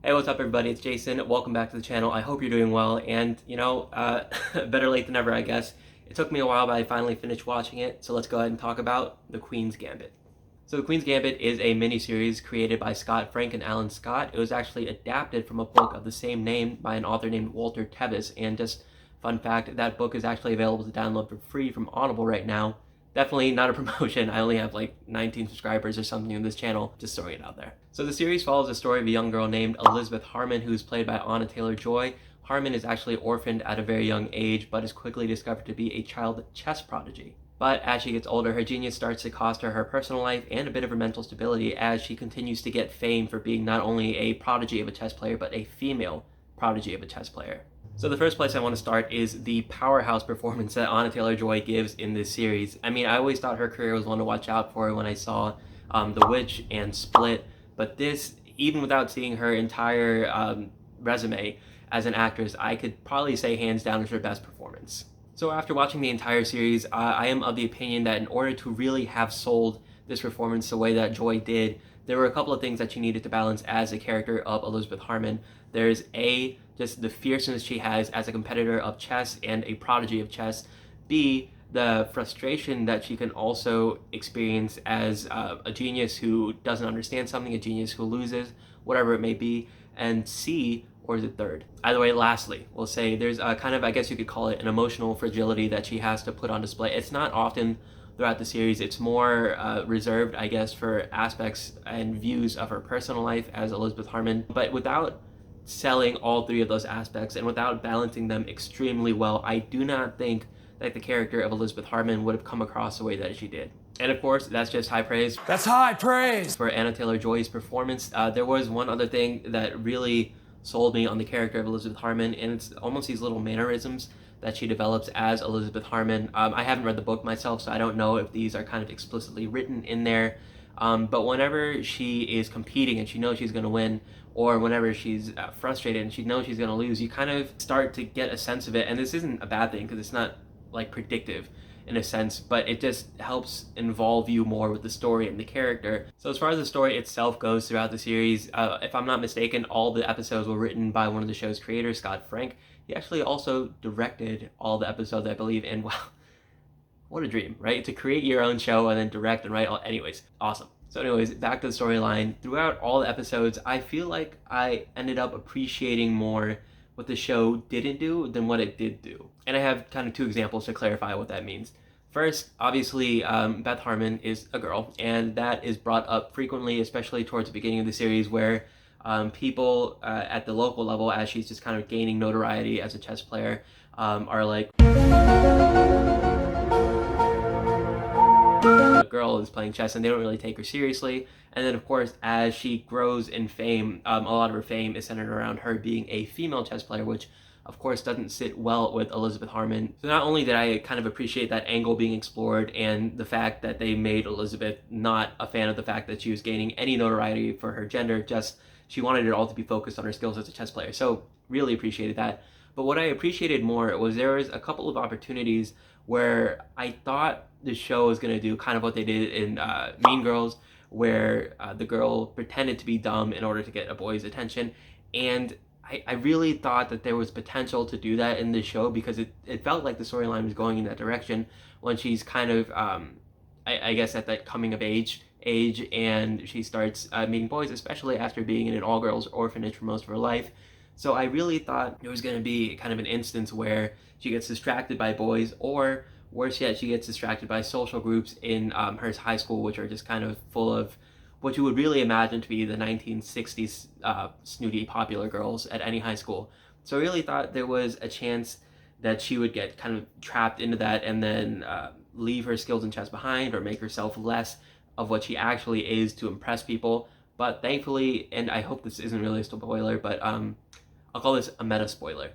Hey, what's up everybody? It's Jason. Welcome back to the channel. I hope you're doing well, and better late than never, I guess. It took me a while, but I finally finished watching it, so let's go ahead and talk about The Queen's Gambit. So The Queen's Gambit is a miniseries created by Scott Frank and Allan Scott. It was actually adapted from a book of the same name by an author named Walter Tevis, and just fun fact, that book is actually available to download for free from Audible right now. Definitely not a promotion. I only have like 19 subscribers or something in this channel, just throwing it out there. So the series follows the story of a young girl named Elizabeth Harmon, who's played by Anya Taylor-Joy. Harmon is actually orphaned at a very young age, but is quickly discovered to be a child chess prodigy. But as she gets older, her genius starts to cost her her personal life and a bit of her mental stability as she continues to get fame for being not only a prodigy of a chess player, but a female prodigy of a chess player. So the first place I want to start is the powerhouse performance that Anya Taylor-Joy gives in this series. I mean, I always thought her career was one to watch out for when I saw The Witch and Split, but this, even without seeing her entire resume as an actress, I could probably say hands down is her best performance. So after watching the entire series, I am of the opinion that in order to really have sold this performance the way that Joy did, there were a couple of things that she needed to balance as a character of Elizabeth Harmon. There's just the fierceness she has as a competitor of chess and a prodigy of chess. B, the frustration that she can also experience as a genius who doesn't understand something, a genius who loses, whatever it may be. And C, or is it third? Either way, lastly, we'll say there's a kind of, I guess you could call it an emotional fragility that she has to put on display. It's not often throughout the series. It's more reserved, I guess, for aspects and views of her personal life as Elizabeth Harmon. But without selling all three of those aspects and without balancing them extremely well, I do not think that the character of Elizabeth Harmon would have come across the way that she did. And of course, that's just high praise. That's high praise! For Anya Taylor-Joy's performance. There was one other thing that really sold me on the character of Elizabeth Harmon, and it's almost these little mannerisms that she develops as Elizabeth Harmon. I haven't read the book myself, so I don't know if these are kind of explicitly written in there. But whenever she is competing and she knows she's going to win, or whenever she's frustrated and she knows she's going to lose, you kind of start to get a sense of it. And this isn't a bad thing because it's not like predictive in a sense, but it just helps involve you more with the story and the character. So as far as the story itself goes throughout the series, if I'm not mistaken, all the episodes were written by one of the show's creators, Scott Frank. He actually also directed all the episodes, I believe, and wow, what a dream, right? To create your own show and then direct and write all, anyways, awesome. So anyways, back to the storyline. Throughout all the episodes, I feel like I ended up appreciating more what the show didn't do than what it did do. And I have kind of two examples to clarify what that means. First, obviously, Beth Harmon is a girl, and that is brought up frequently, especially towards the beginning of the series, where people at the local level, as she's just kind of gaining notoriety as a chess player, are like, a girl is playing chess, and they don't really take her seriously. And then, of course, as she grows in fame, a lot of her fame is centered around her being a female chess player, which of course doesn't sit well with Elizabeth Harmon. So not only did I kind of appreciate that angle being explored and the fact that they made Elizabeth not a fan of the fact that she was gaining any notoriety for her gender, just she wanted it all to be focused on her skills as a chess player. So really appreciated that. But what I appreciated more was there was a couple of opportunities where I thought the show was going to do kind of what they did in Mean Girls, where the girl pretended to be dumb in order to get a boy's attention. And I really thought that there was potential to do that in this show because it felt like the storyline was going in that direction when she's kind of, I guess, at that coming of age, and she starts meeting boys, especially after being in an all-girls orphanage for most of her life. So I really thought there was going to be kind of an instance where she gets distracted by boys, or worse yet, she gets distracted by social groups in her high school, which are just kind of full of what you would really imagine to be the 1960s snooty popular girls at any high school. So I really thought there was a chance that she would get kind of trapped into that and then leave her skills in chess behind or make herself less of what she actually is to impress people. But thankfully, and I hope this isn't really a spoiler, but I'll call this a meta spoiler.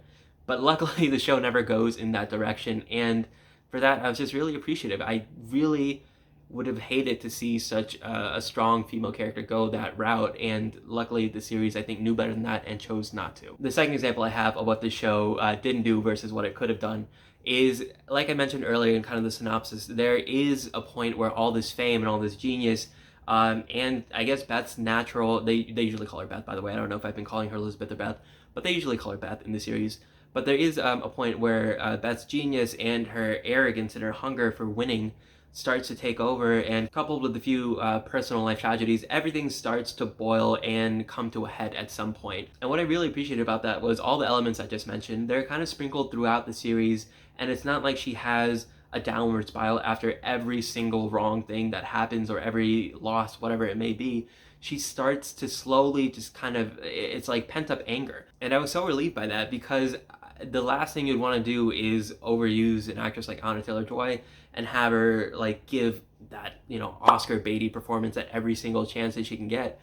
But luckily the show never goes in that direction, and for that I was just really appreciative. I really would have hated to see such a strong female character go that route, and luckily the series, I think, knew better than that and chose not to. The second example I have of what the show didn't do versus what it could have done is, like I mentioned earlier in kind of the synopsis, there is a point where all this fame and all this genius And I guess Beth's natural, they usually call her Beth, by the way. I don't know if I've been calling her Elizabeth or Beth, but they usually call her Beth in the series. But there is a point where Beth's genius and her arrogance and her hunger for winning starts to take over, and coupled with a few personal life tragedies, everything starts to boil and come to a head at some point. And what I really appreciated about that was all the elements I just mentioned. They're kind of sprinkled throughout the series, and it's not like she has a downward spiral after every single wrong thing that happens or every loss, whatever it may be. She starts to slowly just kind of, it's like pent up anger. And I was so relieved by that, because the last thing you'd want to do is overuse an actress like Anya Taylor-Joy and have her like give that, you know, Oscar Beatty performance at every single chance that she can get.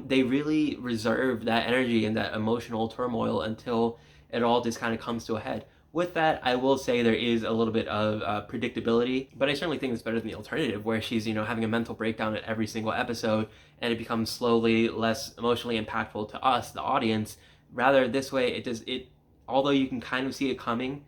They really reserve that energy and that emotional turmoil until it all just kind of comes to a head. With that, I will say there is a little bit of predictability, but I certainly think it's better than the alternative, where she's, you know, having a mental breakdown at every single episode, and it becomes slowly less emotionally impactful to us, the audience. Rather, this way, it although you can kind of see it coming,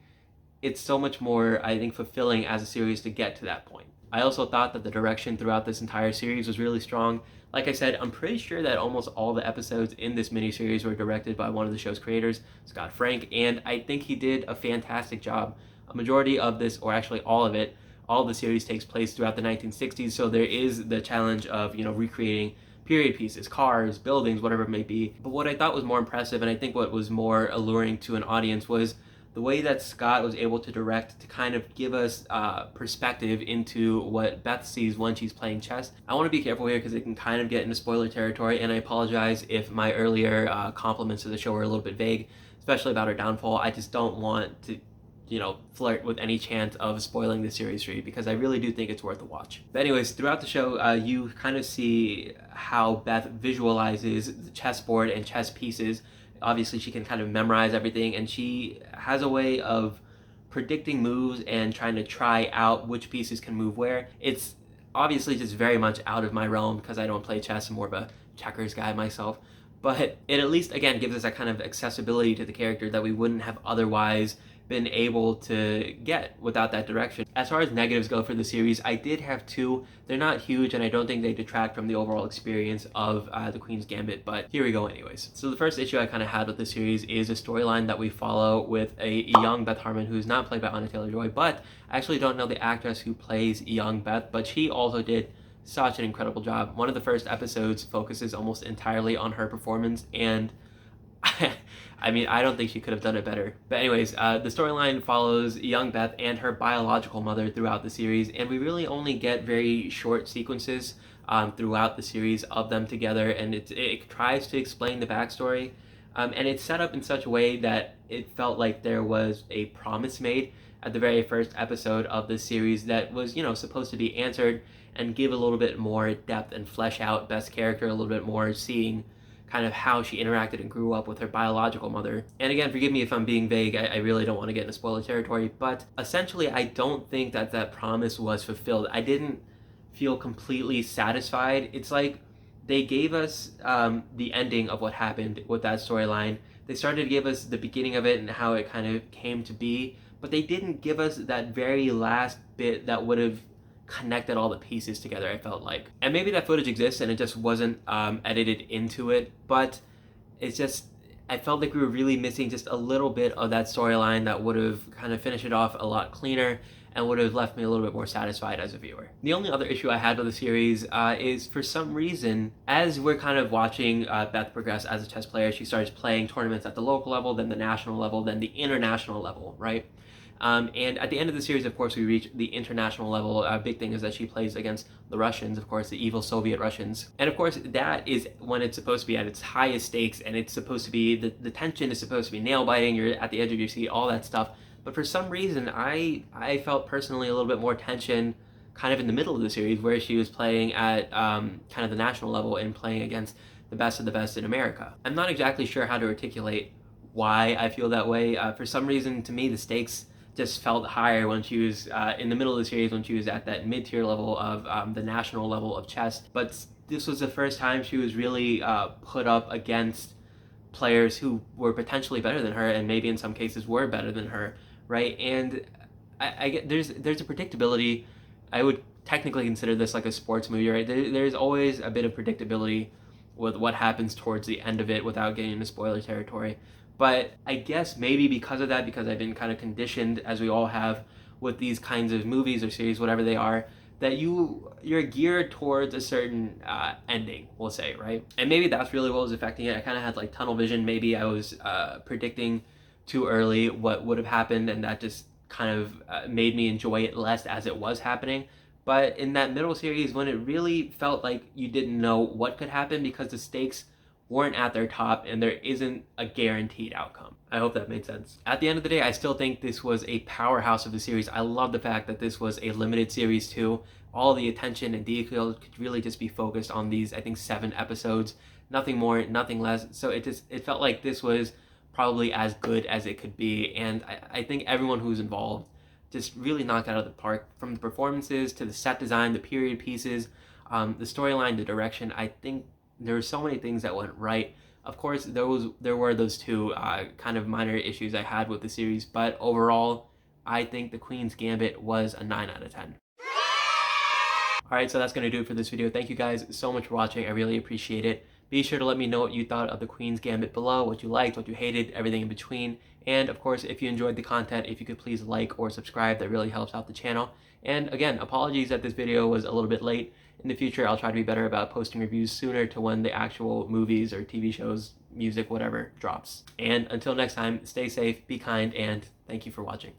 it's so much more, I think, fulfilling as a series to get to that point. I also thought that the direction throughout this entire series was really strong. Like I said, I'm pretty sure that almost all the episodes in this miniseries were directed by one of the show's creators, Scott Frank, and I think he did a fantastic job. A majority of this, or actually all of it, all of the series takes place throughout the 1960s, so there is the challenge of, you know, recreating period pieces, cars, buildings, whatever it may be. But what I thought was more impressive, and I think what was more alluring to an audience, was the way that Scott was able to direct to kind of give us perspective into what Beth sees when she's playing chess. I want to be careful here because it can kind of get into spoiler territory, and I apologize if my earlier compliments to the show were a little bit vague, especially about her downfall. I just don't want to, you know, flirt with any chance of spoiling the series for you, because I really do think it's worth a watch. But anyways, throughout the show, you kind of see how Beth visualizes the chessboard and chess pieces. Obviously, she can kind of memorize everything, and she has a way of predicting moves and trying to try out which pieces can move where. It's obviously just very much out of my realm because I don't play chess. I'm more of a checkers guy myself. But it at least, again, gives us that kind of accessibility to the character that we wouldn't have otherwise been able to get without that direction. As far as negatives go for the series, I did have two. They're not huge, and I don't think they detract from the overall experience of The Queen's Gambit, but here we go anyways. So the first issue I kind of had with the series is a storyline that we follow with a young Beth Harmon, who's not played by Anya Taylor-Joy, but I actually don't know the actress who plays young Beth, but she also did such an incredible job. One of the first episodes focuses almost entirely on her performance, and I mean, I don't think she could have done it better. But anyways, the storyline follows young Beth and her biological mother throughout the series, and we really only get very short sequences throughout the series of them together, and it tries to explain the backstory, and it's set up in such a way that it felt like there was a promise made at the very first episode of the series that was, you know, supposed to be answered and give a little bit more depth and flesh out Beth's character a little bit more, seeing kind of how she interacted and grew up with her biological mother. And again, forgive me if I'm being vague, I really don't want to get into spoiler territory, but essentially I don't think that that promise was fulfilled. I didn't feel completely satisfied. It's like they gave us the ending of what happened with that storyline. They started to give us the beginning of it and how it kind of came to be, but they didn't give us that very last bit that would have connected all the pieces together, I felt like. And maybe that footage exists and it just wasn't edited into it, but it's just, I felt like we were really missing just a little bit of that storyline that would have kind of finished it off a lot cleaner and would have left me a little bit more satisfied as a viewer. The only other issue I had with the series is, for some reason, as we're kind of watching Beth progress as a chess player, she starts playing tournaments at the local level, then the national level, then the international level, right? And at the end of the series, of course, we reach the international level. A big thing is that she plays against the Russians, of course, the evil Soviet Russians. And of course, that is when it's supposed to be at its highest stakes, and it's supposed to be, the tension is supposed to be nail-biting, you're at the edge of your seat, all that stuff. But for some reason, I felt personally a little bit more tension kind of in the middle of the series, where she was playing at kind of the national level and playing against the best of the best in America. I'm not exactly sure how to articulate why I feel that way. For some reason, to me, the stakes just felt higher when she was in the middle of the series, when she was at that mid-tier level of the national level of chess. But this was the first time she was really put up against players who were potentially better than her, and maybe in some cases were better than her, right? And I get there's a predictability, I would technically consider this like a sports movie, right? There's always a bit of predictability with what happens towards the end of it without getting into spoiler territory. But I guess maybe because of that, because I've been kind of conditioned, as we all have, with these kinds of movies or series, whatever they are, that you're geared towards a certain ending, we'll say, right? And maybe that's really what was affecting it. I kind of had like tunnel vision. Maybe I was predicting too early what would have happened, and that just kind of made me enjoy it less as it was happening. But in that middle series, when it really felt like you didn't know what could happen because the stakes weren't at their top and there isn't a guaranteed outcome. I hope that made sense. At the end of the day, I still think this was a powerhouse of the series. I love the fact that this was a limited series too. All the attention and detail could really just be focused on these, I think, 7 episodes. Nothing more, nothing less. So it felt like this was probably as good as it could be. And I think everyone who's involved just really knocked out of the park, from the performances to the set design, the period pieces, the storyline, the direction. I think there were so many things that went right. Of course, there were those 2 kind of minor issues I had with the series, but overall, I think The Queen's Gambit was a 9 out of 10. Alright, so that's going to do it for this video. Thank you guys so much for watching. I really appreciate it. Be sure to let me know what you thought of The Queen's Gambit below, what you liked, what you hated, everything in between. And of course, if you enjoyed the content, if you could please like or subscribe, that really helps out the channel. And again, apologies that this video was a little bit late. In the future, I'll try to be better about posting reviews sooner to when the actual movies or TV shows, music, whatever, drops. And until next time, stay safe, be kind, and thank you for watching.